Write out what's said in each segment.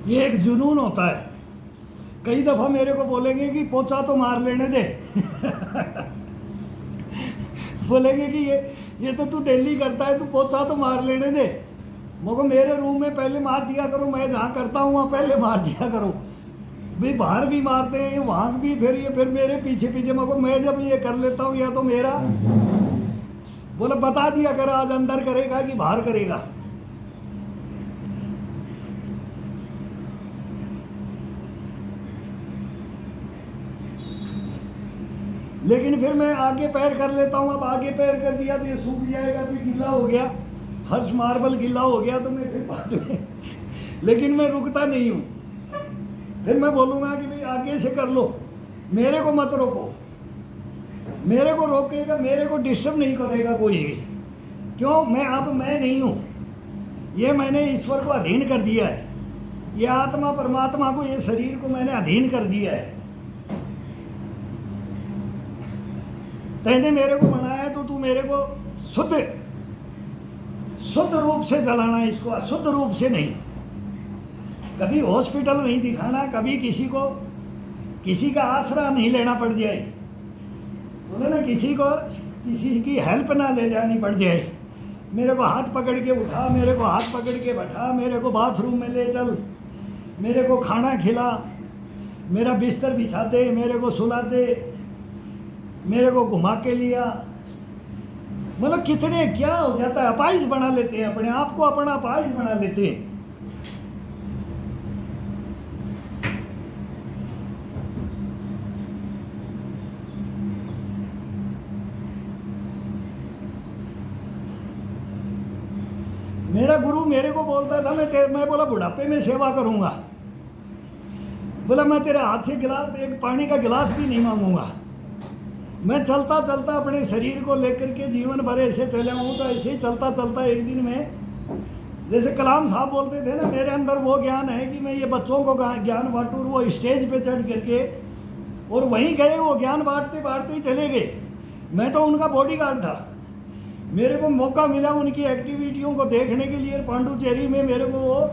ये एक जुनून होता है। कई दफ़ा मेरे को बोलेंगे कि पोछा तो मार लेने दे बोलेंगे कि ये तो तू डेली करता है, तू पोछा तो मार लेने दे। मगर मेरे रूम में पहले मार दिया करो, मैं जहाँ करता हूँ वहाँ पहले मार दिया करो। भाई बाहर भी मारते हैं, वहाँ भी फिर मेरे पीछे पीछे, मगर मैं जब ये कर लेता हूँ या तो मेरा बोले बता दिया कर, आज अंदर करेगा कि बाहर करेगा। लेकिन फिर मैं आगे पैर कर लेता हूँ। अब आगे पैर कर दिया तो ये सूख जाएगा, फिर गीला हो गया, फर्श मार्बल गीला हो गया तो मैं फिर बाद में लेकिन मैं रुकता नहीं हूँ। फिर मैं बोलूँगा कि भाई आगे से कर लो, मेरे को मत रोको। मेरे को रोकेगा, मेरे को डिस्टर्ब नहीं करेगा कोई भी। क्यों? मैं नहीं हूँ, ये मैंने ईश्वर को अधीन कर दिया है। ये आत्मा परमात्मा को, ये शरीर को मैंने अधीन कर दिया है। तैने मेरे को बनाया तो तू मेरे को शुद्ध रूप से चलाना है इसको, अशुद्ध रूप से नहीं। कभी हॉस्पिटल नहीं दिखाना, कभी किसी का आसरा नहीं लेना पड़ जाए, बोले ना, किसी की हेल्प ना ले जानी पड़ जाए। मेरे को हाथ पकड़ के उठा, मेरे को हाथ पकड़ के बैठा, मेरे को बाथरूम में ले चल, मेरे को खाना खिला, मेरा बिस्तर बिछा दे, मेरे को सुला दे, मेरे को घुमा के लिया। मतलब कितने क्या हो जाता है, अपाहिज बना लेते हैं अपने आप को, अपना अपाहिज बना लेते हैं। मेरा गुरु मेरे को बोलता था, मैं बोला बुढ़ापे में सेवा करूंगा, बोला मैं तेरे हाथ से एक पानी का गिलास भी नहीं मांगूंगा। मैं चलता चलता अपने शरीर को लेकर के जीवन भर ऐसे चला हूँ। तो ऐसे ही चलता चलता एक दिन में, जैसे कलाम साहब बोलते थे ना, मेरे अंदर वो ज्ञान है कि मैं ये बच्चों को ज्ञान बांटूँ। वो स्टेज पे चढ़ करके और वहीं गए, वो ज्ञान बांटते बांटते ही चले गए। मैं तो उनका बॉडीगार्ड था। मेरे को मौका मिला उनकी एक्टिविटियों को देखने के लिए, पांडुचेरी में मेरे को वो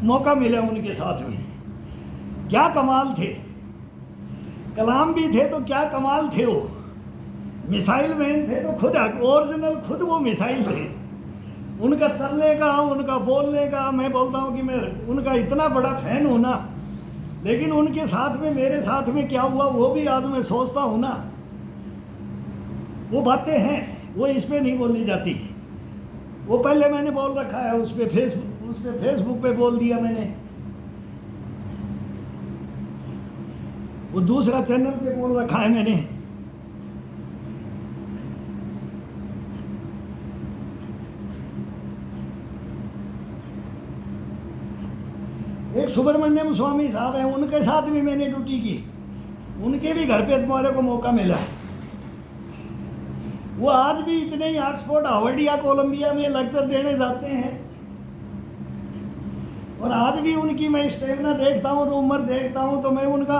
मौका मिला उनके साथ में। क्या कमाल थे, कलाम भी थे तो क्या कमाल थे। वो मिसाइल मैन थे तो खुद ओरिजिनल, खुद वो मिसाइल थे। उनका चलने का, उनका बोलने का, मैं बोलता हूँ कि मैं उनका इतना बड़ा फैन हूँ ना। लेकिन उनके साथ में, मेरे साथ में क्या हुआ वो भी आज मैं सोचता हूँ ना। वो बातें हैं, वो इस पे नहीं बोली जाती। वो पहले मैंने बोल रखा है, उस पे फेसबुक पे बोल दिया मैंने, वो दूसरा चैनल पे बोल रखा है मैंने। एक सुब्रमण्यम स्वामी साहब हैं, उनके साथ भी मैंने ड्यूटी की। उनके भी घर पे मेरे को मौका मिला। वो आज भी इतने ही ऑक्सफोर्ड, हार्वर्ड या कोलंबिया में लेक्चर देने जाते हैं। और आज भी उनकी मैं स्टेमिना देखता हूँ, उम्र देखता हूँ, तो मैं उनका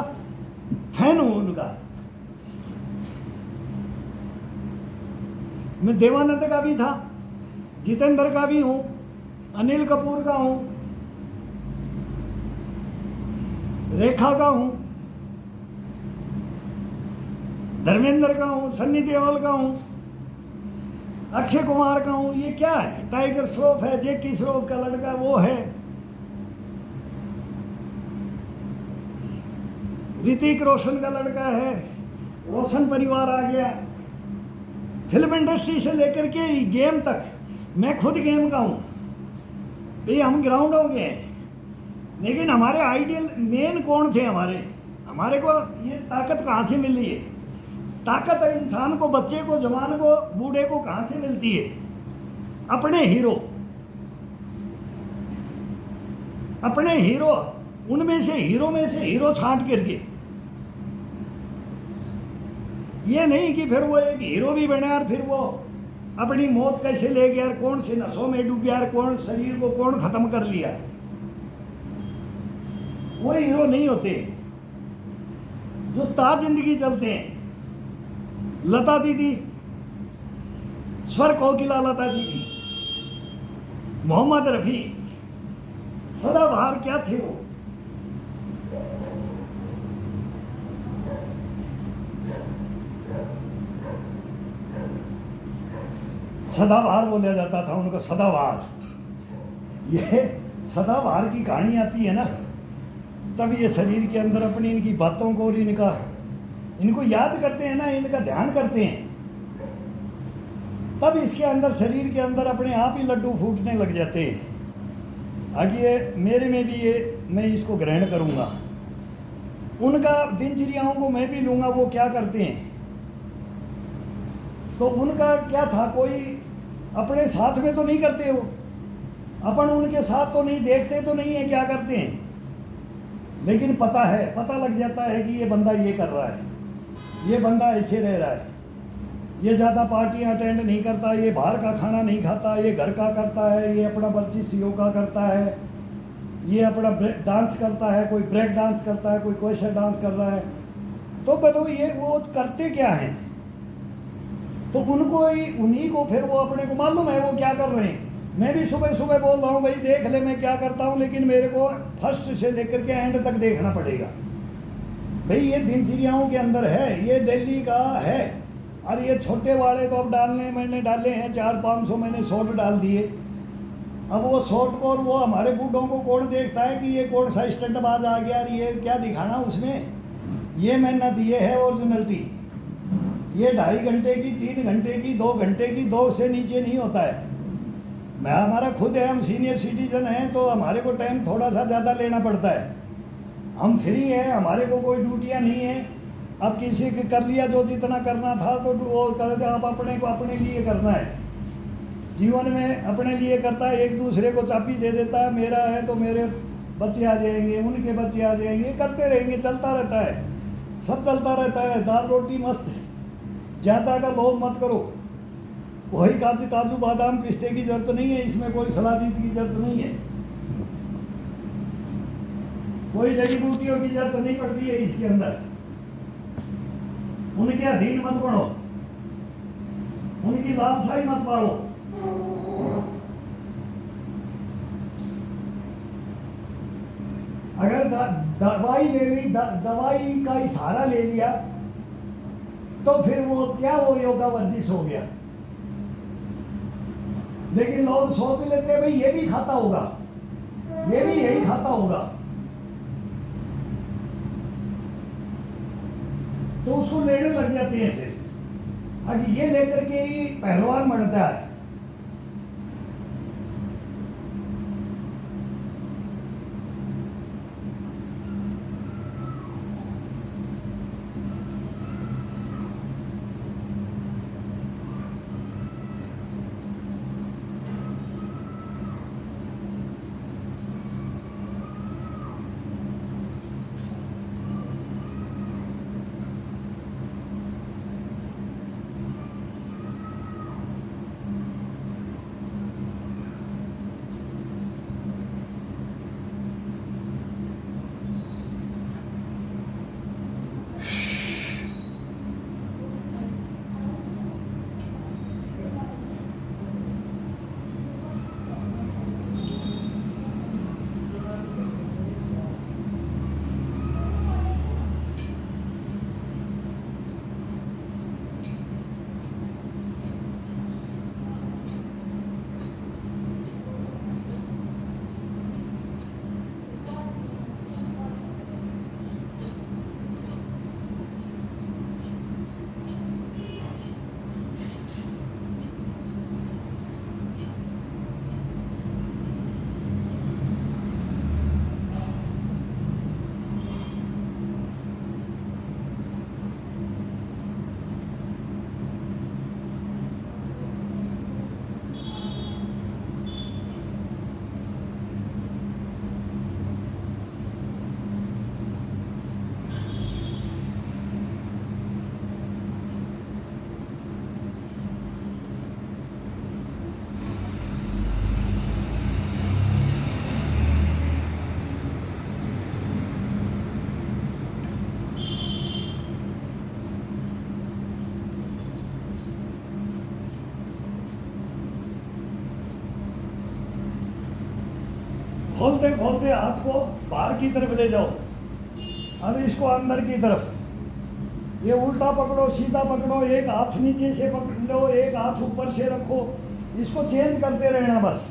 फैन हूँ उनका। मैं देवानंद का भी था, जितेंद्र का भी हूँ, अनिल कपूर का हूँ, रेखा का हूँ, धर्मेंद्र का हूँ, सन्नी देओल का हूँ, अक्षय कुमार का हूँ। ये क्या है, टाइगर श्रॉफ है, जैकी श्रॉफ का लड़का वो है, ऋतिक रोशन का लड़का है, रोशन परिवार आ गया। फिल्म इंडस्ट्री से लेकर के गेम तक, मैं खुद गेम का हूँ। भाई हम ग्राउंड हो गए, लेकिन हमारे आइडियल मेन कौन थे? हमारे को ये ताकत कहाँ से मिली है? ताकत इंसान को, बच्चे को, जवान को, बूढ़े को कहाँ से मिलती है? अपने हीरो, उनमें से हीरो छांट करके। ये नहीं कि फिर वो एक हीरो भी बने और फिर वो अपनी मौत कैसे ले गया, कौन से नशों में डूब गया, कौन शरीर को कौन खत्म कर लिया। वो हीरो नहीं होते जो ताज जिंदगी चलते हैं। लता दीदी, स्वर कोकिला लता दीदी, मोहम्मद रफ़ी, सदाबहार क्या थे वो? सदाबहार बोला जाता था उनको, सदाबहार। ये सदाबहार की कहानी आती है ना, तब ये शरीर के अंदर अपनी इनकी बातों को और इनको याद करते हैं ना, इनका ध्यान करते हैं, तब इसके अंदर शरीर के अंदर अपने आप ही लड्डू फूटने लग जाते हैं। आगे मेरे में भी ये, मैं इसको ग्रहण करूँगा, उनका दिनचर्याओं को मैं भी लूँगा। वो क्या करते हैं, तो उनका क्या था, कोई अपने साथ में तो नहीं करते हो, अपन उनके साथ तो नहीं, देखते तो नहीं है क्या करते हैं, लेकिन पता है, पता लग जाता है कि ये बंदा ये कर रहा है, ये बंदा ऐसे रह रहा है, ये ज़्यादा पार्टियां अटेंड नहीं करता, ये बाहर का खाना नहीं खाता, ये घर का करता है, ये अपना वर्जिश योगा करता है, ये अपना डांस करता है, कोई ब्रेक डांस करता है, कोई क्वेश्चन डांस कर रहा है। तो बोलो ये वो करते क्या हैं, तो उनको ही, उन्हीं को फिर वो अपने को मालूम है वो क्या कर रहे हैं। मैं भी सुबह सुबह बोल रहा हूँ भाई देख ले मैं क्या करता हूँ, लेकिन मेरे को फर्स्ट से लेकर के एंड तक देखना पड़ेगा। भाई ये दिनचर्याओं के अंदर है, ये दिल्ली का है। और ये छोटे वाले तो अब डालने, मैंने डाले हैं 400-500 मैंने शॉर्ट डाल दिए। अब वो शॉर्ट को और वो हमारे बूढ़ों को कौन देखता है कि ये कौन सा स्टंटबाज आ गया, ये क्या दिखाना उसमें, ये मेहनत ये है ओरिजिनलिटी। ये 2.5 घंटे की, 3 घंटे की, 2 घंटे की, 2 से नीचे नहीं होता है। मैं, हमारा खुद है, हम सीनियर सिटीजन हैं तो हमारे को टाइम थोड़ा सा ज़्यादा लेना पड़ता है। हम फ्री हैं, हमारे को कोई ड्यूटियाँ नहीं है। अब किसी के कर लिया जो जितना करना था तो वो कर दे, अब अपने को अपने लिए करना है। जीवन में अपने लिए करता है, एक दूसरे को चाबी दे देता है, मेरा है तो मेरे बच्चे आ जाएंगे, उनके बच्चे आ जाएंगे, करते रहेंगे, चलता रहता है, सब चलता रहता है। दाल रोटी मस्त, ज़्यादा का लोभ मत करो। वही काजू बादाम पिस्ते की जरूरत नहीं है, इसमें कोई सलाजीत की जरूरत नहीं है, कोई जड़ी बूटियों की जरूरत नहीं पड़ती है इसके अंदर। उनके अधीन मत बनो, उनकी लालसाई मत पालो। अगर दवाई ले ली, दवाई का ही सहारा ले लिया तो फिर वो क्या, वो योगा वर्जिश हो गया। लेकिन लोग सोच लेते हैं भाई ये भी खाता होगा, ये भी यही खाता होगा, तो उसको लेने लग जाते हैं। फिर आगे ये लेकर के ही पहलवान बनता है। खोलते खोलते हाथ को बाहर की तरफ ले जाओ। अब इसको अंदर की तरफ, ये उल्टा पकड़ो सीधा पकड़ो, एक हाथ नीचे से पकड़ लो, एक हाथ ऊपर से रखो, इसको चेंज करते रहना बस।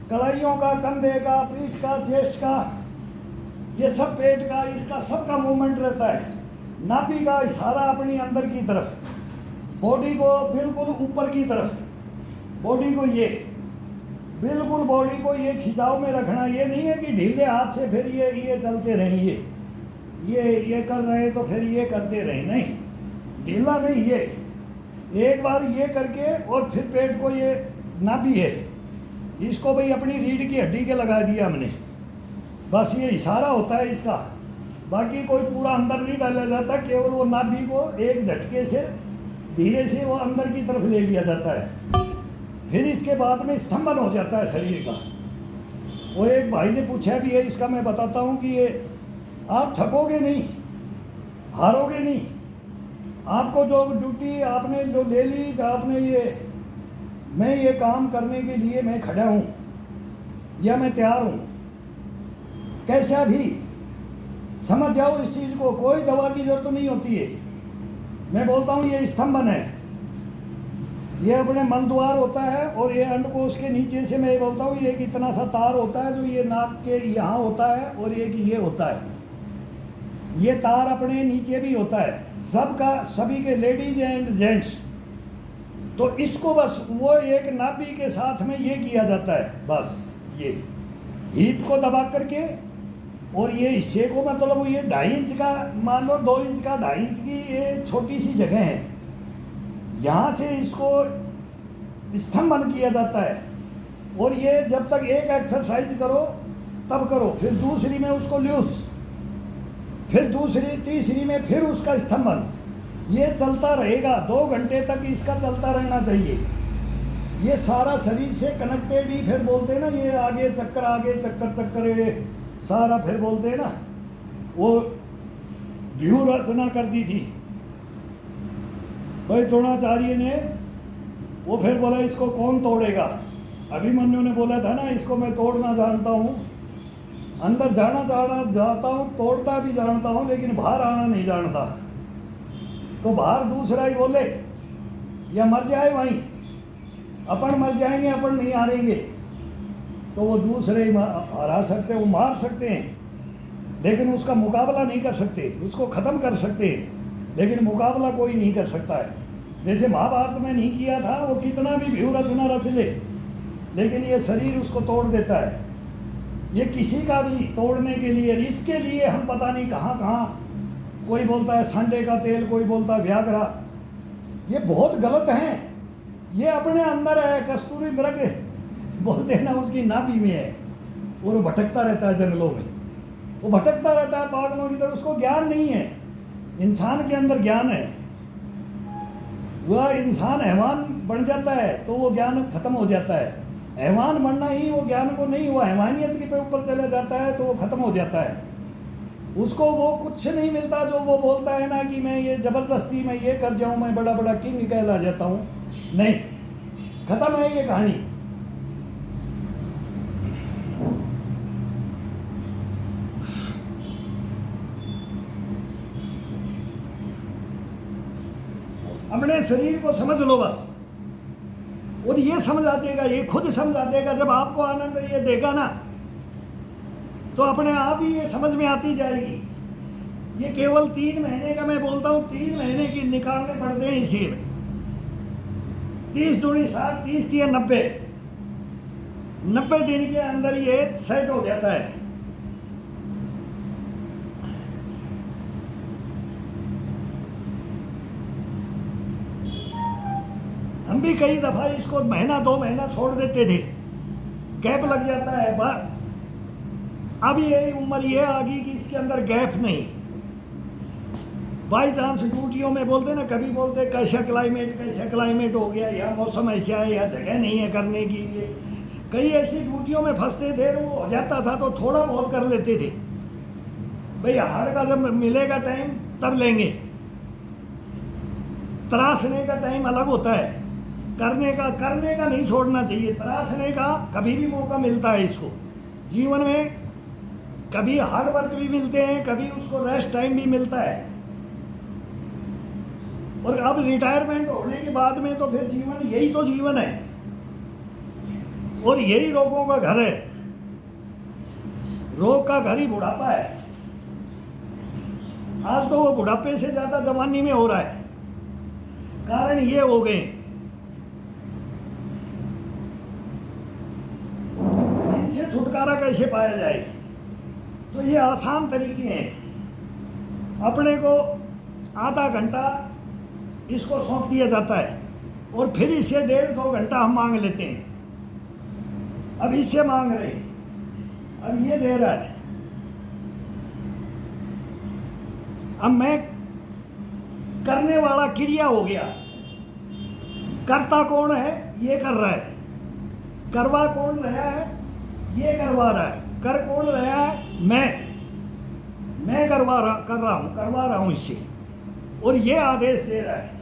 कलाइयों का, कंधे का, पीठ का, चेस्ट का, ये सब पेट का, इसका सबका मूवमेंट रहता है। नाभि का इशारा अपनी अंदर की तरफ, बॉडी को बिल्कुल ऊपर की तरफ, बॉडी को ये बिल्कुल बॉडी को ये खिंचाव में रखना। ये नहीं है कि ढीले हाथ से फिर ये चलते रहें, ये कर रहे तो फिर ये करते रहे, नहीं, ढीला नहीं। ये एक बार ये करके और फिर पेट को, ये नाभि है, इसको भाई अपनी रीढ़ की हड्डी के लगा दिया हमने, बस ये इशारा होता है इसका। बाकी कोई पूरा अंदर नहीं डाला जाता, केवल वो नाभि को एक झटके से धीरे से वो अंदर की तरफ ले लिया जाता है। फिर इसके बाद में स्तंभन हो जाता है शरीर का। वो एक भाई ने पूछा भी है, इसका मैं बताता हूँ कि ये आप थकोगे नहीं, हारोगे नहीं। आपको जो ड्यूटी आपने जो ले ली, आपने मैं ये काम करने के लिए मैं खड़ा हूँ या मैं तैयार हूँ, कैसा भी समझ जाओ इस चीज़ को। कोई दवा की जरूरत नहीं होती है। मैं बोलता हूँ ये स्तंभन है, ये अपने मल द्वार होता है, और ये अंडकोश के नीचे से मैं बोलता हूँ ये एक इतना सा तार होता है जो ये नाक के यहाँ होता है, और एक ये होता है, ये तार अपने नीचे भी होता है सबका, सभी के, लेडीज एंड जेंट्स। तो इसको बस वो एक नाभि के साथ में ये किया जाता है, बस ये हीप को दबा करके, और ये हिस्से को, मतलब ये 2.5 इंच का, मान लो 2 इंच का, 2.5 इंच की ये छोटी सी जगह है, यहाँ से इसको स्तंभन किया जाता है। और ये जब तक एक एक्सरसाइज करो तब करो, फिर दूसरी में उसको लूज, फिर दूसरी तीसरी में फिर उसका स्तंभन, ये चलता रहेगा। 2 घंटे तक इसका चलता रहना चाहिए। ये सारा शरीर से कनेक्टेड ही, फिर बोलते हैं ना ये आगे चक्कर ये सारा, फिर बोलते हैं ना वो व्यूह रचना कर दी थी भाई द्रोणाचार्य ने। वो फिर बोला इसको कौन तोड़ेगा। अभिमन्यु ने बोला था ना इसको मैं तोड़ना जानता हूँ, अंदर जाना जाता हूँ, तोड़ता भी जानता हूँ, लेकिन बाहर आना नहीं जानता। तो बाहर दूसरा ही बोले या मर जाए वहीं, अपन मर जाएंगे, अपन नहीं हारेंगे। तो वो दूसरे ही हरा सकते, वो मार सकते हैं, लेकिन उसका मुकाबला नहीं कर सकते, उसको ख़त्म कर सकते हैं, लेकिन मुकाबला कोई नहीं कर सकता है। जैसे महाभारत में नहीं किया था, वो कितना भी व्यूह रचना रच ले, लेकिन ये शरीर उसको तोड़ देता है। ये किसी का भी तोड़ने के लिए, इसके लिए हम पता नहीं कहाँ कहाँ, कोई बोलता है संडे का तेल, कोई बोलता है व्याग्रा, ये बहुत गलत हैं। ये अपने अंदर है, कस्तूरी मृग बोलते हैं ना, उसकी नाभि में है, और वो भटकता रहता है जंगलों में, वो भटकता रहता है पागलों की तरह। उसको ज्ञान नहीं है। इंसान के अंदर ज्ञान है, वह इंसान हैवान बन जाता है तो वो ज्ञान खत्म हो जाता है। हैवान बनना ही वो ज्ञान को नहीं, वो हैवानियत के ऊपर चला जाता है तो वो खत्म हो जाता है। उसको वो कुछ नहीं मिलता जो वो बोलता है ना कि मैं ये जबरदस्ती में ये कर जाऊं, मैं बड़ा बड़ा किंग कहला जाता हूं। नहीं, खत्म है ये कहानी। अपने शरीर को समझ लो बस, और ये समझा देगा, ये खुद समझा देगा। जब आपको आनंद ये देगा ना, तो अपने आप ही ये समझ में आती जाएगी। ये केवल 3 महीने का, मैं बोलता हूँ 3 महीने की निकालने पड़ते हैं इसी में। 30 दूनी 60, 30 या 90 दिन के अंदर ये सेट हो जाता है। हम भी कई दफा इसको महीना 2 महीना छोड़ देते थे, गैप लग जाता है, पर अब ये उम्र ये आ गई कि इसके अंदर गैप नहीं। बाई चांस ड्यूटियों में बोलते ना, कभी बोलते कैसा क्लाइमेट हो गया, या मौसम ऐसा है, या जगह नहीं है करने की। ये कई ऐसी ड्यूटियों में फंसते थे, वो हो जाता था तो थोड़ा बहुत कर लेते थे। भाई हाड़ का जब मिलेगा टाइम तब लेंगे, तराशने का टाइम अलग होता है। करने का नहीं छोड़ना चाहिए, तराशने का कभी भी मौका मिलता है इसको। जीवन में कभी हार्ड वर्क भी मिलते हैं, कभी उसको रेस्ट टाइम भी मिलता है। और अब रिटायरमेंट होने के बाद में तो फिर जीवन यही तो जीवन है, और यही रोगों का घर है। रोग का घर ही बुढ़ापा है। आज तो वो बुढ़ापे से ज्यादा जवानी में हो रहा है। कारण ये हो गए, इनसे छुटकारा कैसे पाया जाए? तो ये आसान तरीके हैं। अपने को आधा घंटा इसको सौंप दिया जाता है, और फिर इससे 1.5-2 घंटा हम मांग लेते हैं। अब इससे मांग रहे, अब ये दे रहा है। अब मैं करने वाला क्रिया हो गया। करता कौन है? ये कर रहा है। करवा कौन रहा है? ये करवा रहा है। कर कौन रहा है? मैं कर रहा हूं इससे, और ये आदेश दे रहा है।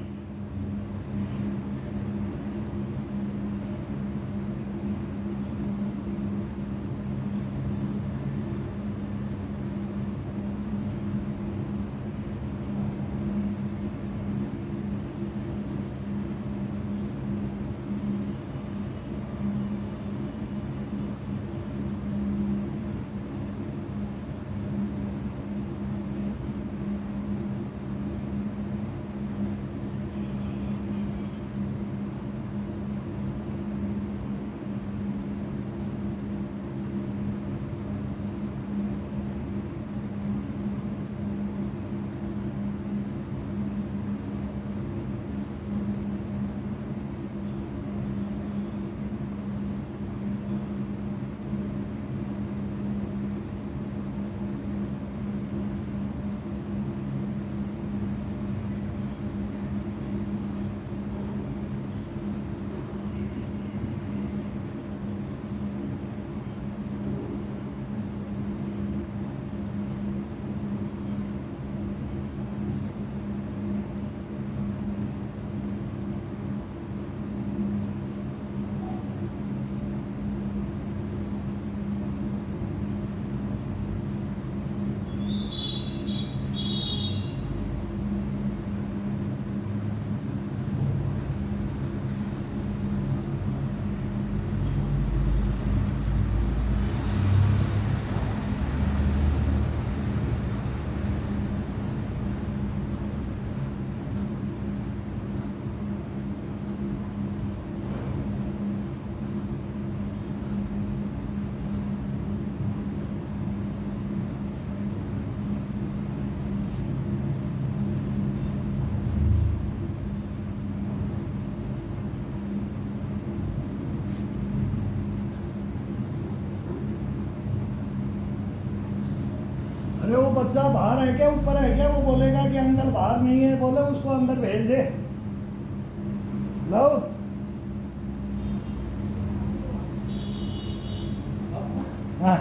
अरे वो बच्चा बाहर है क्या, ऊपर है क्या? वो बोलेगा कि अंकल बाहर नहीं है, बोले उसको अंदर भेज दे। लो, हाँ,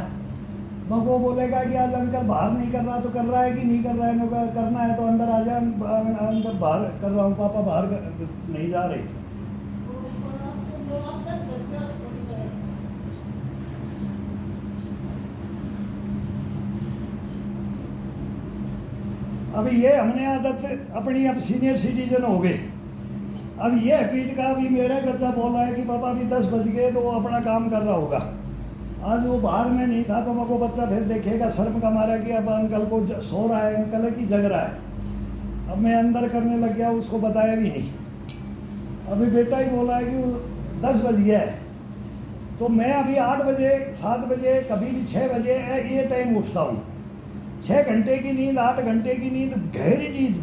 वो बोलेगा कि आज अंकल बाहर नहीं कर रहा, तो कर रहा है कि नहीं कर रहा है? मैं करना है तो अंदर आ जा। अंदर बाहर कर रहा हूँ पापा, बाहर नहीं जा रहे। अभी ये हमने आदत अपनी, अब सीनियर सिटीजन हो गए। अब ये हैबिट का भी मेरा बच्चा बोल रहा है कि पापा अभी 10 बज गए, तो वो अपना काम कर रहा होगा। आज वो बाहर में नहीं था, तो वो बच्चा फिर देखेगा शर्म का मारा कि अब अंकल को सो रहा है, अंकल है कि जग रहा है। अब मैं अंदर करने लग गया, उसको बताया भी नहीं। अभी बेटा ही बोला है कि 10 बज गया है, तो मैं अभी 8 बजे 7 बजे कभी भी 6 बजे ये टाइम उठता हूँ। 6 घंटे की नींद, 8 घंटे की नींद, गहरी नींद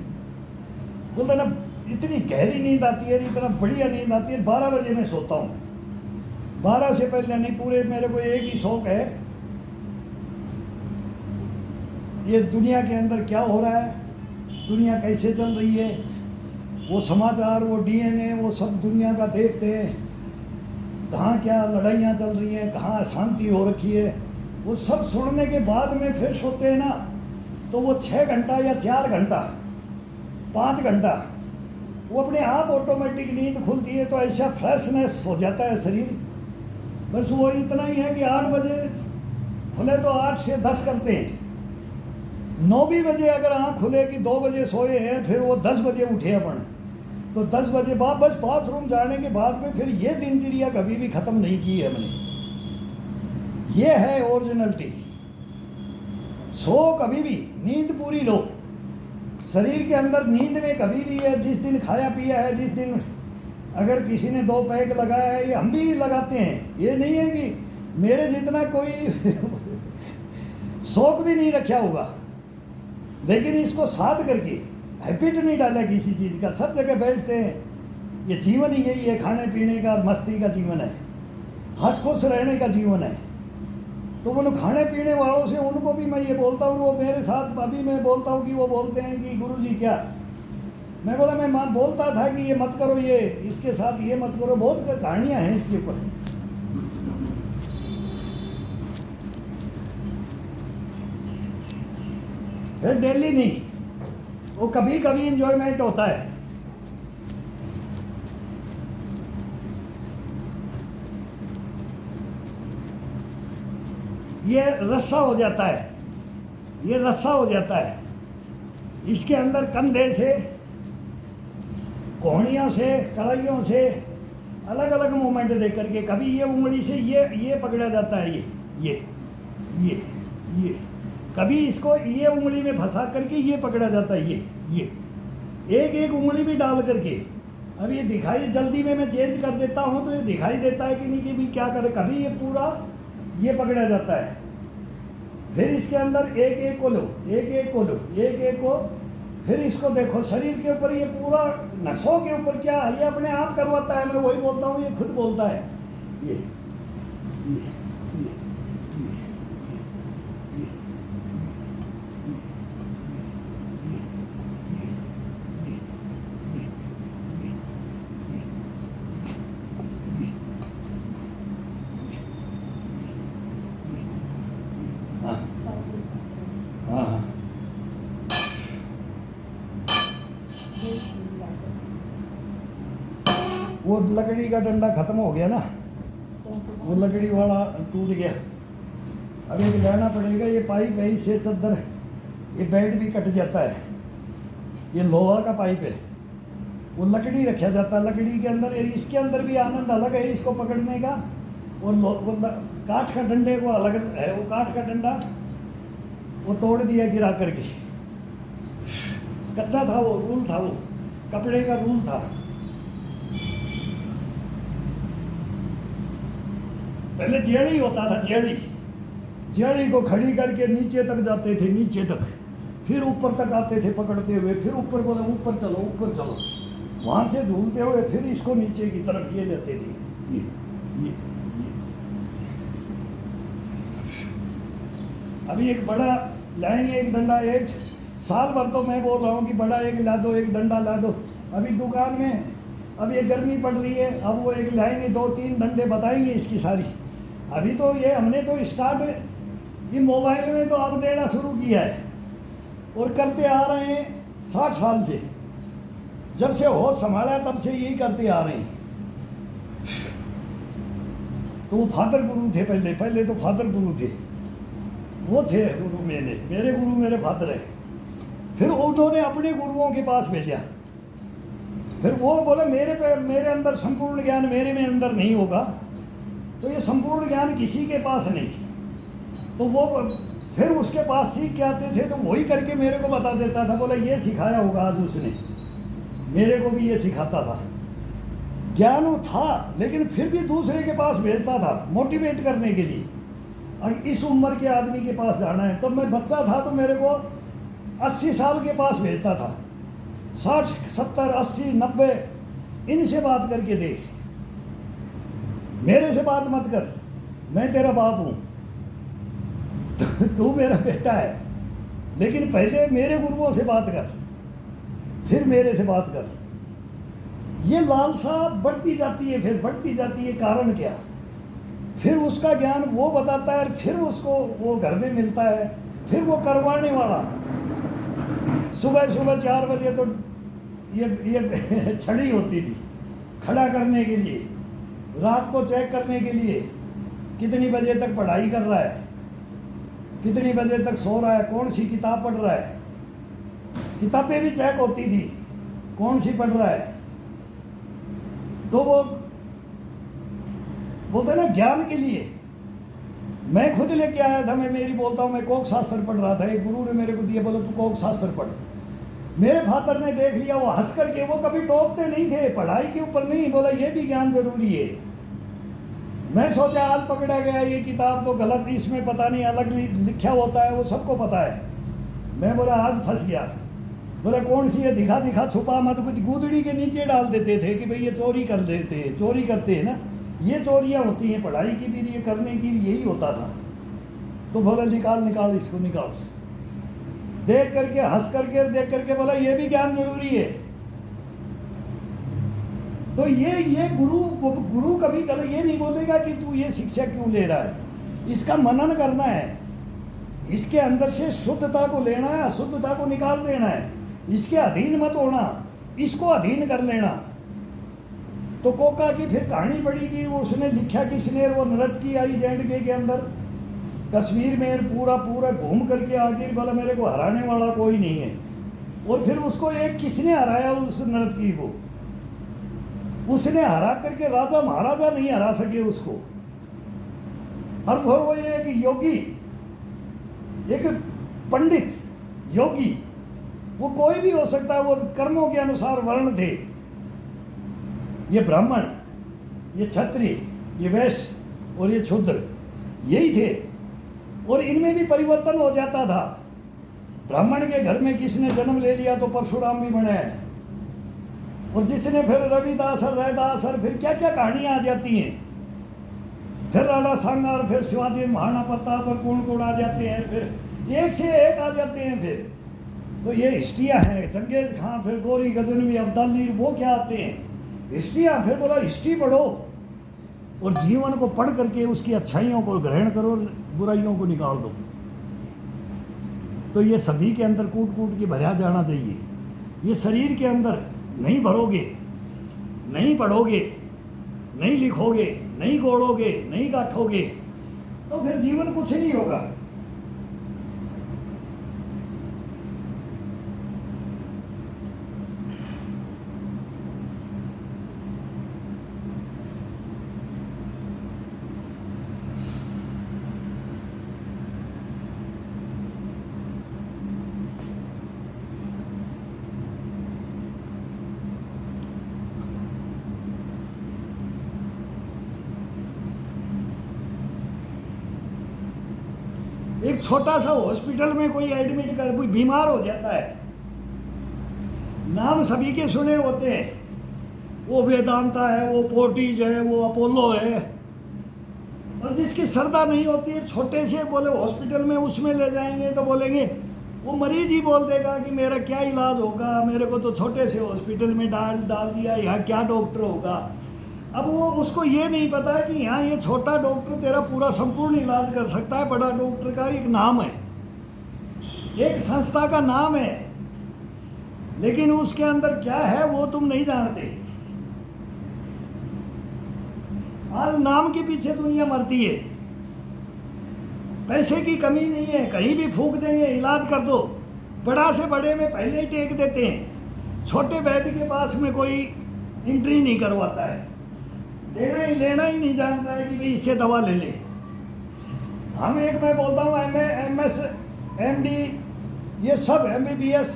बोलते ना, इतनी गहरी नींद आती है, इतना बढ़िया नींद आती है। 12 बजे मैं सोता हूँ, 12 से पहले नहीं। पूरे मेरे को एक ही शौक है, ये दुनिया के अंदर क्या हो रहा है, दुनिया कैसे चल रही है, वो समाचार, वो डीएनए, वो सब दुनिया का देखते हैं। कहाँ क्या लड़ाइयाँ चल रही हैं, कहाँ अशांति हो रखी है, वो सब सुनने के बाद में फिर सोते हैं ना, तो वो 6 घंटा या 4 घंटा 5 घंटा वो अपने आप ऑटोमेटिक नींद खुलती है। तो ऐसा फ्रेशनेस हो जाता है शरीर। बस वो इतना ही है कि 8 बजे खुले तो 8 से 10 करते हैं। 9 भी बजे अगर आँख खुले कि 2 बजे सोए हैं, फिर वो 10 बजे उठे अपन, तो 10 बजे बाद बस बाथरूम जाने के बाद में फिर ये दिनचर्या कभी भी ख़त्म नहीं की है हमने। ये है ओरिजिनलिटी। सो कभी भी, नींद पूरी लो। शरीर के अंदर नींद में कभी भी है, जिस दिन खाया पिया है, जिस दिन अगर किसी ने 2 पैक लगाया है, ये हम भी लगाते हैं। ये नहीं है कि मेरे जितना कोई शौक भी नहीं रखा होगा, लेकिन इसको साध करके हैबिट नहीं डाला किसी चीज़ का, सब जगह बैठते हैं। ये जीवन ही यही है, खाने पीने का और मस्ती का जीवन है, हंस खुश रहने का जीवन है। तो वो खाने पीने वालों से उनको भी मैं ये बोलता हूँ, वो मेरे साथ अभी मैं बोलता हूँ कि वो बोलते हैं कि गुरुजी क्या, मैं बोला मैं माँ बोलता था कि ये मत करो, ये इसके साथ ये मत करो, बहुत कहानियाँ हैं इसके ऊपर। फिर डेली नहीं, वो कभी कभी इंजॉयमेंट होता है। ये रस्सा हो जाता है, ये रस्सा हो जाता है। इसके अंदर कंधे से, कोहनियों से, कड़ाइयों से अलग अलग मूवमेंट दे करके, कभी ये उंगली से ये पकड़ा जाता है, ये कभी इसको ये उंगली में फंसा करके ये पकड़ा जाता है, ये एक एक उंगली भी डाल करके। अब ये दिखाई जल्दी में मैं चेंज कर देता हूँ तो ये दिखाई देता है कि नहीं कि भी क्या करे। कभी ये पूरा ये पकड़ा जाता है, फिर इसके अंदर एक एक को लो, एक एक को लो, एक एक को, फिर इसको देखो शरीर के ऊपर, ये पूरा नसों के ऊपर क्या ये अपने आप करवाता है। मैं वही बोलता हूँ, ये खुद बोलता है। ये वो लकड़ी का डंडा खत्म हो गया ना, वो लकड़ी वाला टूट गया। अब एक लेना पड़ेगा, ये पाइप है, इससे चद्दर, ये बेल्ट भी कट जाता है। ये लोहा का पाइप है, वो लकड़ी रखा जाता है। लकड़ी के अंदर, इसके अंदर भी आनंद अलग है इसको पकड़ने का, और वो काठ का डंडे को अलग है। वो काठ का डंडा वो तोड़ दिया गिरा करके, कच्चा था वो, रूल था, वो कपड़े का रूल था। पहले जेड़ी होता था, जेड़ी को खड़ी करके नीचे तक जाते थे, नीचे तक, फिर ऊपर तक आते थे पकड़ते हुए, फिर ऊपर बोले ऊपर चलो, ऊपर चलो, वहां से झूलते हुए फिर इसको नीचे की तरफ ये लेते थे। ये अभी एक बड़ा लाएंगे, एक डंडा, एक साल भर तो मैं बोल रहा हूँ कि बड़ा एक ला दो, एक डंडा ला दो। अभी दुकान में अब ये गर्मी पड़ रही है, अब वो एक लाएंगे, 2-3 डंडे बताएंगे इसकी सारी। अभी तो ये हमने तो स्टार्ट ये मोबाइल में तो अब देना शुरू किया है, और करते आ रहे हैं 60 साल से, जब से होश संभाला तब से यही करते आ रहे हैं। तो वो फादर गुरु थे, पहले तो फादर गुरु थे, वो थे गुरु मेरे गुरु मेरे फादर है। फिर उन्होंने अपने गुरुओं के पास भेजा, फिर वो बोले मेरे अंदर संपूर्ण ज्ञान मेरे में अंदर नहीं होगा, तो ये संपूर्ण ज्ञान किसी के पास नहीं। तो वो फिर उसके पास सीख के आते थे, तो वही करके मेरे को बता देता था, बोला ये सिखाया होगा आज उसने, मेरे को भी ये सिखाता था। ज्ञान वो था, लेकिन फिर भी दूसरे के पास भेजता था मोटिवेट करने के लिए। और इस उम्र के आदमी के पास जाना है, तो मैं बच्चा था तो मेरे को 80 साल के पास भेजता था, 60, 70, 80, 90, इनसे बात करके देख, मेरे से बात मत कर, मैं तेरा बाप हूँ, तू मेरा बेटा है, लेकिन पहले मेरे गुरुओं से बात कर, फिर मेरे से बात कर। ये लालसा बढ़ती जाती है, फिर बढ़ती जाती है, कारण क्या? फिर उसका ज्ञान वो बताता है, फिर उसको वो घर में मिलता है, फिर वो करवाने वाला सुबह 4 बजे तो ये छड़ी होती थी खड़ा करने के लिए, रात को चेक करने के लिए कितनी बजे तक पढ़ाई कर रहा है, कितनी बजे तक सो रहा है, कौन सी किताब पढ़ रहा है। किताबें भी चेक होती थी कौन सी पढ़ रहा है। तो वो बोलते ना ज्ञान के लिए मैं खुद लेके आया था। मैं मेरी बोलता हूँ, मैं कोक शास्त्र पढ़ रहा था, एक गुरु ने मेरे को दिया, बोला तू कोक शास्त्र पढ़। मेरे फादर ने देख लिया, वो हंस करके, वो कभी टोकते नहीं थे, पढ़ाई के ऊपर नहीं, बोला ये भी ज्ञान जरूरी है। मैं सोचा आज पकड़ा गया, ये किताब तो गलत, इसमें पता नहीं अलग लिखा होता है, वो सबको पता है। मैं बोला आज फंस गया। बोला कौन सी है, दिखा दिखा, छुपा मत, कुछ गुदड़ी के नीचे डाल देते थे कि भाई ये चोरी कर लेते, चोरी करते हैं ना, ये चोरियां होती हैं, पढ़ाई की भी ये करने की यही होता था। तो बोला निकाल निकाल इसको निकाल। देख करके हंस करके देख करके बोला ये भी ज्ञान जरूरी है। तो ये गुरु कभी ये नहीं बोलेगा कि तू ये शिक्षा क्यों ले रहा है, इसका मनन करना है, इसके अंदर से शुद्धता को लेना है, अशुद्धता को निकाल देना है, इसके अधीन मत होना, इसको अधीन कर लेना। तो कोका की फिर कहानी पड़ी कि वो उसने लिखा किसने, वो नृत्य आई जेंड के अंदर कश्मीर में पूरा घूम करके आगे बोला मेरे को हराने वाला कोई नहीं है। और फिर उसको एक किसने हराया, उस नृत्य को उसने हरा करके राजा महाराजा नहीं हरा सके उसको। और फिर वो एक योगी, एक पंडित योगी, वो कोई भी हो सकता है, वो कर्मों के अनुसार वर्ण थे। ये ब्राह्मण, ये क्षत्रिय, ये वैश्य और ये शूद्र, यही थे। और इनमें भी परिवर्तन हो जाता था। ब्राह्मण के घर में किसने जन्म ले लिया तो परशुराम भी बने हैं, और जिसने फिर रविदास और रैदास और फिर क्या क्या कहानियां आ जाती हैं, फिर राणा सांगार, फिर शिवाजी महाराणा प्रताप और कौन आ जाते हैं, फिर एक से एक आ जाते हैं। फिर तो ये हिस्ट्रियाँ हैं, चंगेज खां, फिर गोरी गजनवी, अब्दाली, वो क्या आते हैं हिस्ट्रियाँ। फिर बोला हिस्ट्री पढ़ो और जीवन को पढ़ करके उसकी अच्छाइयों को ग्रहण करो, बुराइयों को निकाल दो। तो ये सभी के अंदर कूट कूट के भरा जाना चाहिए। ये शरीर के अंदर नहीं भरोगे, नहीं पढ़ोगे, नहीं लिखोगे, नहीं गोड़ोगे, नहीं गाठोगे, तो फिर जीवन कुछ नहीं होगा। एक छोटा सा हॉस्पिटल में कोई एडमिट कर, कोई बीमार हो जाता है, नाम सभी के सुने होते हैं, वो वेदांता है, वो पोर्टिज है, वो अपोलो है, और जिसकी श्रद्धा नहीं होती है, छोटे से बोले हॉस्पिटल में उसमें ले जाएंगे तो बोलेंगे, वो मरीज ही बोल देगा कि मेरा क्या इलाज होगा, मेरे को तो छोटे से हॉस्पिटल में डाल दिया, यहाँ क्या डॉक्टर होगा। अब वो उसको ये नहीं पता है कि यहाँ ये छोटा डॉक्टर तेरा पूरा संपूर्ण इलाज कर सकता है। बड़ा डॉक्टर का एक नाम है, एक संस्था का नाम है, लेकिन उसके अंदर क्या है वो तुम नहीं जानते। आज नाम के पीछे दुनिया मरती है, पैसे की कमी नहीं है, कहीं भी फूंक देंगे, इलाज कर दो, बड़ा से बड़े में पहले ही टेक देते हैं, छोटे वैद्य के पास में कोई एंट्री नहीं करवाता है, देना ही लेना ही नहीं जानता है कि भाई इससे दवा ले ले। हम एक मैं बोलता हूँ MS MD ये सब MBBS,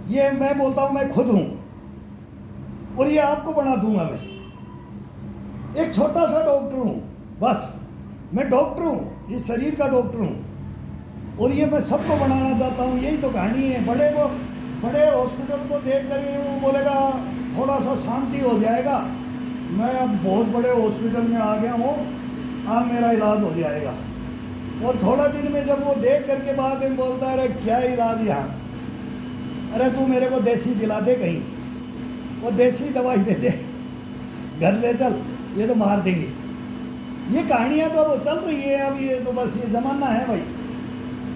ये मैं बोलता हूँ मैं खुद हूँ, और ये आपको बना दूंगा। मैं एक छोटा सा डॉक्टर हूँ, बस मैं डॉक्टर हूँ, इस शरीर का डॉक्टर हूँ, और ये मैं सबको बनाना चाहता हूँ। यही तो कहानी है। बड़े हॉस्पिटल को देख कर वो बोलेगा थोड़ा सा शांति हो जाएगा, मैं अब बहुत बड़े हॉस्पिटल में आ गया हूँ, अब मेरा इलाज हो जाएगा। और थोड़ा दिन में जब वो देख करके बाद में बोलता है अरे क्या इलाज यहाँ, अरे तू मेरे को देसी दिला दे, कहीं वो देसी दवाई दे दे, घर ले चल, ये तो मार देंगे। ये कहानियाँ तो अब चल रही है। अब ये तो बस ये ज़माना है भाई,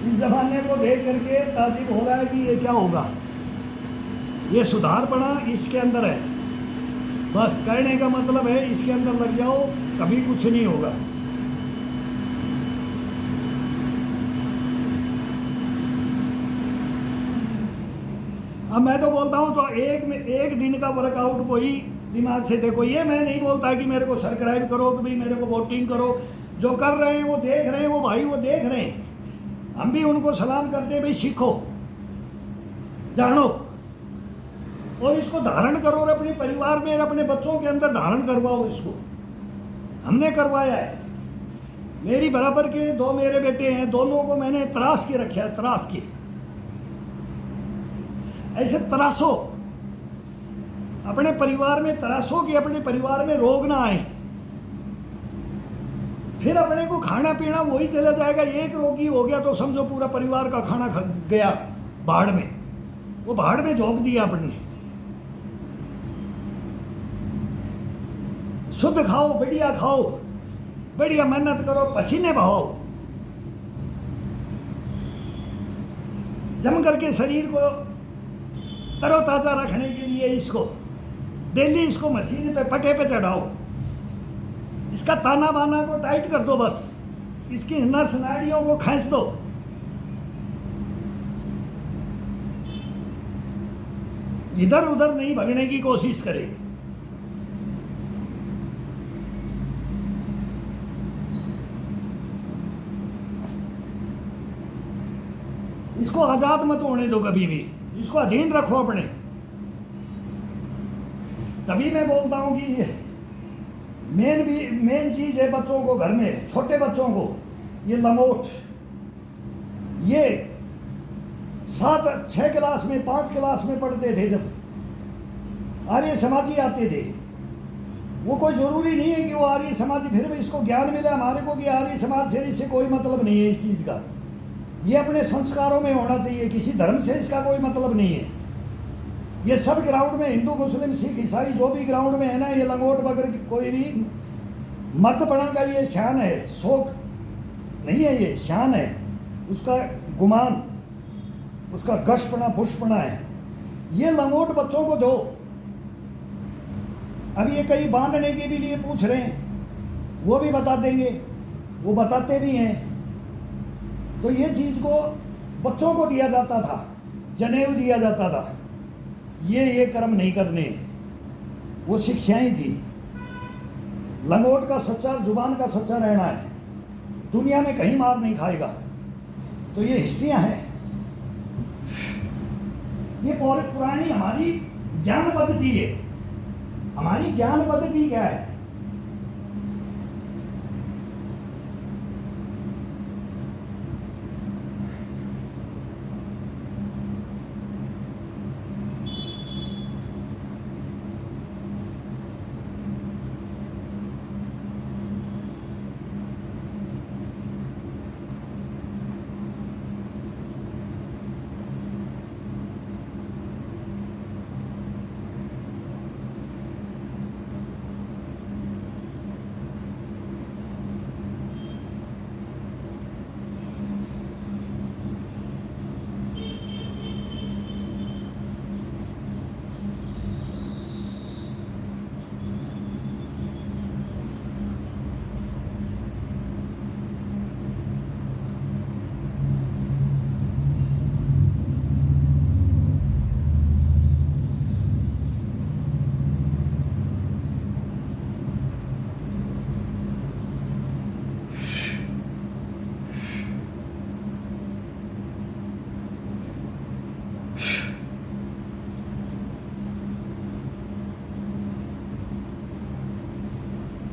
इस ज़माने को देख करके ताज्जुब हो रहा है कि ये क्या होगा। ये सुधारपना इसके अंदर है, बस कहने का मतलब है इसके अंदर लग जाओ, कभी कुछ नहीं होगा। अब मैं तो बोलता हूँ तो एक दिन का वर्कआउट कोई दिमाग से देखो। ये मैं नहीं बोलता कि मेरे को सब्सक्राइब करो, कि भाई मेरे को वोटिंग करो। जो कर रहे हैं वो देख रहे हैं, वो भाई वो देख रहे हैं। हम भी उनको सलाम करते हैं, भाई सीखो, जानो और इसको धारण करो और अपने परिवार में अपने बच्चों के अंदर धारण करवाओ इसको। हमने करवाया है। मेरी बराबर के 2 मेरे बेटे हैं, दोनों को मैंने तराश के रखा है, तराश के। ऐसे तराशो अपने परिवार में, तराशो कि अपने परिवार में रोग ना आए। फिर अपने को खाना पीना वही चला जाएगा। एक रोगी हो गया तो समझो पूरा परिवार का खाना गया बाढ़ में, वो बाढ़ में झोंक दिया अपने। शुद्ध खाओ, बढ़िया खाओ, बढ़िया मेहनत करो, पसीने बहाओ, जम करके शरीर को तरोताजा रखने के लिए इसको डेली इसको मशीन पे पटे पे चढ़ाओ। इसका ताना बाना को टाइट कर दो, बस इसकी नस नाड़ियों को खींच दो। इधर उधर नहीं भगने की कोशिश करे। इसको आजाद मत होने दो कभी भी, इसको अधीन रखो अपने। तभी मैं बोलता हूं कि मेन चीज है बच्चों को, घर में छोटे बच्चों को ये लंगोट, ये 7-6 क्लास में 5 क्लास में पढ़ते थे जब आर्य समाजी आते थे। वो कोई जरूरी नहीं है कि वो आर्य समाजी, फिर भी इसको ज्ञान मिला हमारे को कि आर्य समाज से इससे कोई मतलब नहीं है इस चीज का। ये अपने संस्कारों में होना चाहिए, किसी धर्म से इसका कोई मतलब नहीं है। ये सब ग्राउंड में हिंदू मुस्लिम सिख ईसाई जो भी ग्राउंड में है ना, ये लंगोट बगर कोई भी मर्दपना का ये शान है, शौक नहीं है, ये शान है उसका, गुमान उसका, गशपना पुष्पना है। ये लंगोट बच्चों को दो। अब ये कई बांधने के भी लिए पूछ रहे हैं, वो भी बता देंगे, वो बताते भी हैं। तो ये चीज को बच्चों को दिया जाता था, जनेऊ दिया जाता था, ये कर्म नहीं करने, वो शिक्षाएं थी। लंगोट का सच्चा, जुबान का सच्चा रहना है, दुनिया में कहीं मार नहीं खाएगा। तो ये हिस्ट्रियां हैं, ये पुरानी हमारी ज्ञान पद्धति है। हमारी ज्ञान पद्धति क्या है?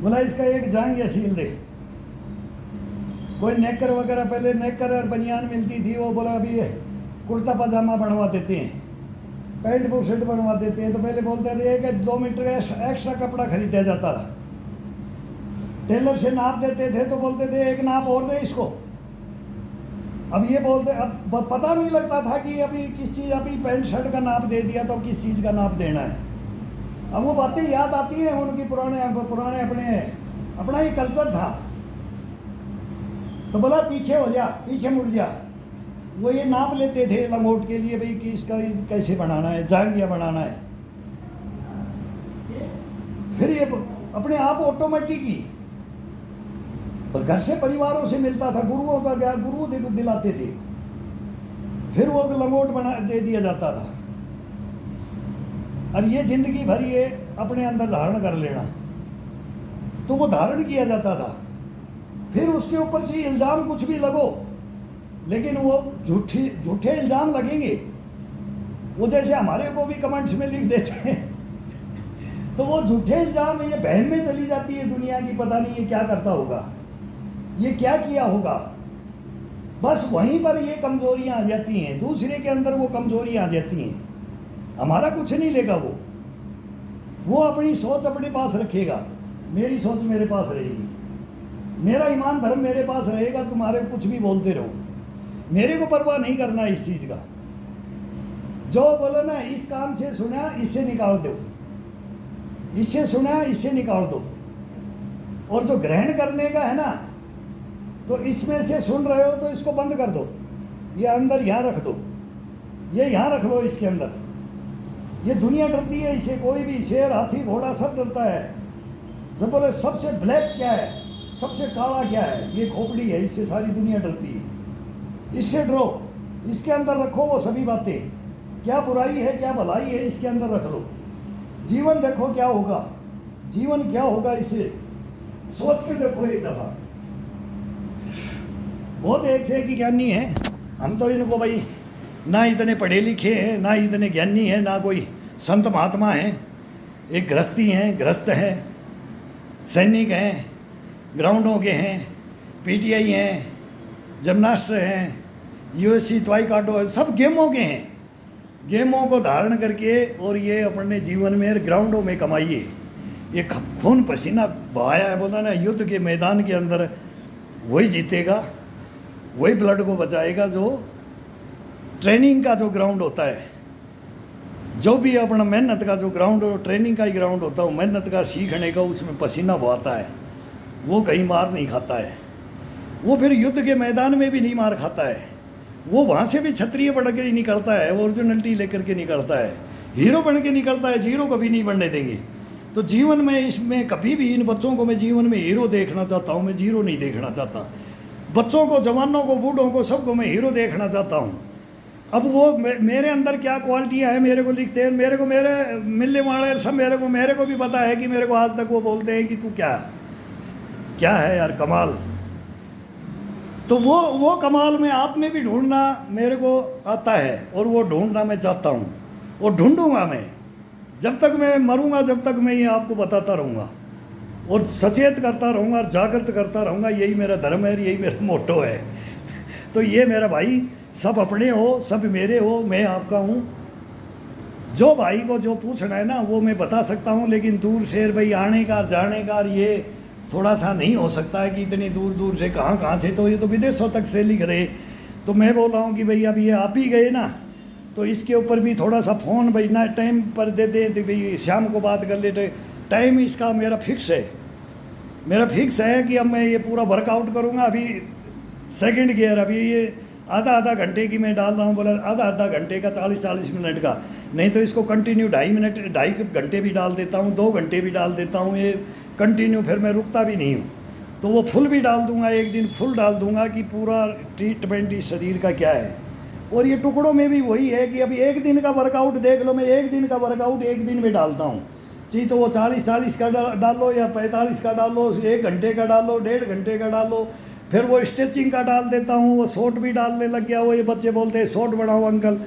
बोला इसका एक जांग या सील दे। कोई नेकर वगैरह, पहले नेकर और बनियान मिलती थी, वो बोला अभी कुर्ता पजामा बनवा देते हैं, पैंट बुशर्ट बनवा देते हैं। तो पहले बोलते थे कि 2 मीटर का एक्स्ट्रा कपड़ा खरीदा जाता था। टेलर से नाप देते थे तो बोलते थे एक नाप और दे इसको। अब ये बोलते, अब पता नहीं लगता था कि अभी किस चीज़, अभी पैंट शर्ट का नाप दे दिया तो किस चीज़ का नाप देना है। अब वो बातें याद आती हैं उनकी, पुराने अपना ही कल्चर था। तो बोला पीछे हो जा, पीछे मुड़ जा। वो ये नाप लेते थे लंगोट के लिए, भाई कि इसका कैसे बनाना है, जांघिया बनाना है। फिर ये अपने आप ऑटोमेटिक ही घर से परिवारों से मिलता था, गुरुओं का क्या, गुरु दिलाते थे, फिर वो लंगोट बना दे दिया जाता था। और ये जिंदगी भर ये अपने अंदर धारण कर लेना। तो वो धारण किया जाता था, फिर उसके ऊपर से इल्ज़ाम कुछ भी लगो, लेकिन वो झूठे इल्ज़ाम लगेंगे। वो जैसे हमारे को भी कमेंट्स में लिख देते हैं तो वो झूठे इल्ज़ाम ये बहन में चली जाती है दुनिया की, पता नहीं ये क्या करता होगा, ये क्या किया होगा। बस वहीं पर ये कमज़ोरियाँ आ जाती हैं, दूसरे के अंदर वो कमज़ोरियाँ आ जाती हैं। हमारा कुछ नहीं लेगा वो अपनी सोच अपने पास रखेगा, मेरी सोच मेरे पास रहेगी, मेरा ईमान धर्म मेरे पास रहेगा। तुम्हारे कुछ भी बोलते रहो, मेरे को परवाह नहीं करना इस चीज़ का। जो बोलो ना, इस कान से सुना इससे निकाल दो, इससे सुना इससे निकाल दो। और जो ग्रहण करने का है ना, तो इसमें से सुन रहे हो तो इसको बंद कर दो, ये अंदर यहाँ रख दो, ये यहाँ रख लो इसके अंदर। ये दुनिया डरती है इसे, कोई भी शेर हाथी घोड़ा सब डरता है। जब बोले सबसे ब्लैक क्या है, सबसे काला क्या है, ये खोपड़ी है, इससे सारी दुनिया डरती है। इससे डरो, इसके अंदर रखो वो सभी बातें, क्या बुराई है क्या भलाई है इसके अंदर रख लो। जीवन देखो क्या होगा, जीवन क्या होगा, इसे सोच के देखो एक दफ़ा। बहुत एक से एक ज्ञानी है, हम तो इनको भाई ना इतने पढ़े लिखे हैं, ना इतने ज्ञानी हैं, ना कोई संत महात्मा हैं। एक गृहस्थी हैं, गृहस्थ हैं, सैनिक हैं, ग्राउंडों के हैं, पीटीआई हैं, जिम्नास्ट हैं, यूएससी ताइक्वांडो है, सब गेमों के हैं। गेमों को धारण करके और ये अपने जीवन में ग्राउंडों में कमाइए। ये खून पसीना बहाया है, बोला ना, युद्ध के मैदान के अंदर वही जीतेगा, वही ब्लड को बचाएगा जो ट्रेनिंग का जो ग्राउंड होता है। जो भी अपना मेहनत का जो ग्राउंड हो, ट्रेनिंग का ही ग्राउंड होता है, मेहनत का सीखने का, उसमें पसीना बहाता है, वो कहीं मार नहीं खाता है। वो फिर युद्ध के मैदान में भी नहीं मार खाता है, वो वहाँ से भी क्षत्रिय बन के ही निकलता है, ओरिजिनलिटी लेकर के निकलता है, हीरो बन के निकलता है। जीरो कभी नहीं बनने देंगे। तो जीवन में इसमें कभी भी इन बच्चों को मैं जीवन में हीरो देखना चाहता हूँ, मैं जीरो नहीं देखना चाहता। बच्चों को, जवानों को, बूढ़ों को, सबको मैं हीरो देखना चाहता हूँ। अब वो मेरे अंदर क्या क्वालिटियाँ हैं मेरे को लिखते हैं, मेरे को मेरे मिलने वाले सब मेरे को भी पता है कि मेरे को आज तक वो बोलते हैं कि तू क्या है यार, कमाल। तो वो कमाल में आप में भी ढूंढना मेरे को आता है, और वो ढूंढना मैं चाहता हूँ, और ढूंढूंगा मैं जब तक मैं मरूंगा, जब तक मैं ये आपको बताता रहूँगा और सचेत करता रहूँगा और जागृत करता रहूँगा। यही मेरा धर्म है, यही मेरा मोटो है। तो ये मेरा भाई, सब अपने हो, सब मेरे हो, मैं आपका हूँ। जो भाई को जो पूछना है ना वो मैं बता सकता हूँ, लेकिन दूर से भाई आने का जाने का ये थोड़ा सा नहीं हो सकता है कि इतनी दूर दूर से कहाँ से, तो ये तो विदेशों तक से लिख रहे। तो मैं बोल रहा हूँ कि भाई अब ये आप ही गए ना, तो इसके ऊपर भी थोड़ा सा फ़ोन भाई ना टाइम पर दे दें, तो भाई शाम को बात कर लेते। टाइम इसका मेरा फिक्स है कि अब मैं ये पूरा वर्कआउट करूँगा। अभी सेकंड गियर, अभी ये आधा घंटे की मैं डाल रहा हूँ, बोला आधा घंटे का, 40 मिनट का, नहीं तो इसको कंटिन्यू 2.5 घंटे भी डाल देता हूँ, 2 घंटे भी डाल देता हूँ, ये कंटिन्यू, फिर मैं रुकता भी नहीं हूँ। तो वो फुल भी डाल दूंगा, एक दिन फुल डाल दूंगा कि पूरा ट्रीटमेंट इस शरीर का क्या है। और ये टुकड़ों में भी वही है कि अभी एक दिन का वर्कआउट देख लो, मैं एक दिन का वर्कआउट एक दिन में डालता हूँ। चाहिए तो वो 40 का डालो या 45 का डालो, 1 घंटे का डालो, 1.5 घंटे का डालो, फिर वो स्ट्रेचिंग का डाल देता हूँ। वो शॉर्ट भी डालने लग गया। वो ये बच्चे बोलते हैं शॉर्ट बढ़ाओ अंकल,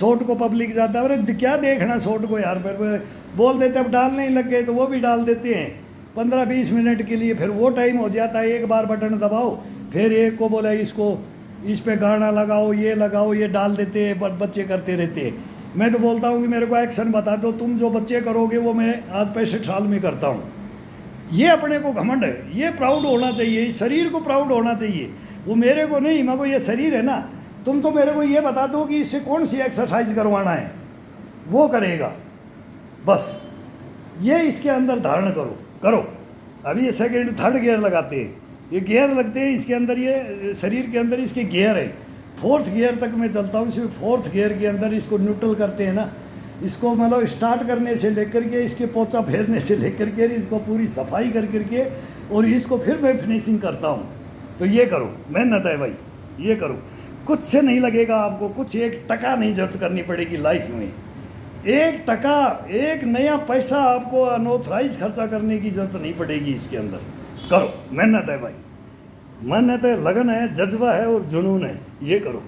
शॉर्ट को पब्लिक जाता है, अरे क्या देखना शॉर्ट को यार, फिर बोल देते अब डालने ही लग गए, तो वो भी डाल देते हैं 15-20 मिनट के लिए। फिर वो टाइम हो जाता है, एक बार बटन दबाओ, फिर एक को बोला इसको इस पे गाना लगाओ, ये डाल देते हैं, बच्चे करते रहते हैं। मैं तो बोलता हूँ कि मेरे को एक्शन बता दो, तुम जो बच्चे करोगे वो मैं आज 65 साल में करता हूँ। ये अपने को घमंड है, ये प्राउड होना चाहिए, इस शरीर को प्राउड होना चाहिए। वो मेरे को नहीं, मेरे को ये शरीर है ना, तुम तो मेरे को ये बता दो कि इससे कौन सी एक्सरसाइज करवाना है, वो करेगा बस। ये इसके अंदर धारण करो। अभी ये सेकंड थर्ड गियर लगाते हैं, ये गियर लगते हैं इसके अंदर, ये शरीर के अंदर इसके गियर है। 4th गियर तक मैं चलता हूँ, इसमें 4th गियर के अंदर इसको न्यूट्रल करते हैं ना, इसको मतलब स्टार्ट करने से लेकर के, इसके पोछा फेरने से लेकर के, इसको पूरी सफाई कर करके, और इसको फिर मैं फिनिशिंग करता हूँ। तो ये करो, मेहनत है भाई, ये करो, कुछ से नहीं लगेगा आपको, कुछ 1 टका नहीं जरूरत करनी पड़ेगी लाइफ में। एक टका, एक नया पैसा आपको अनऑथराइज खर्चा करने की जरूरत नहीं पड़ेगी इसके अंदर। करो, मेहनत है भाई, मेहनत है, लगन है, जज्बा है और जुनून है, ये करो।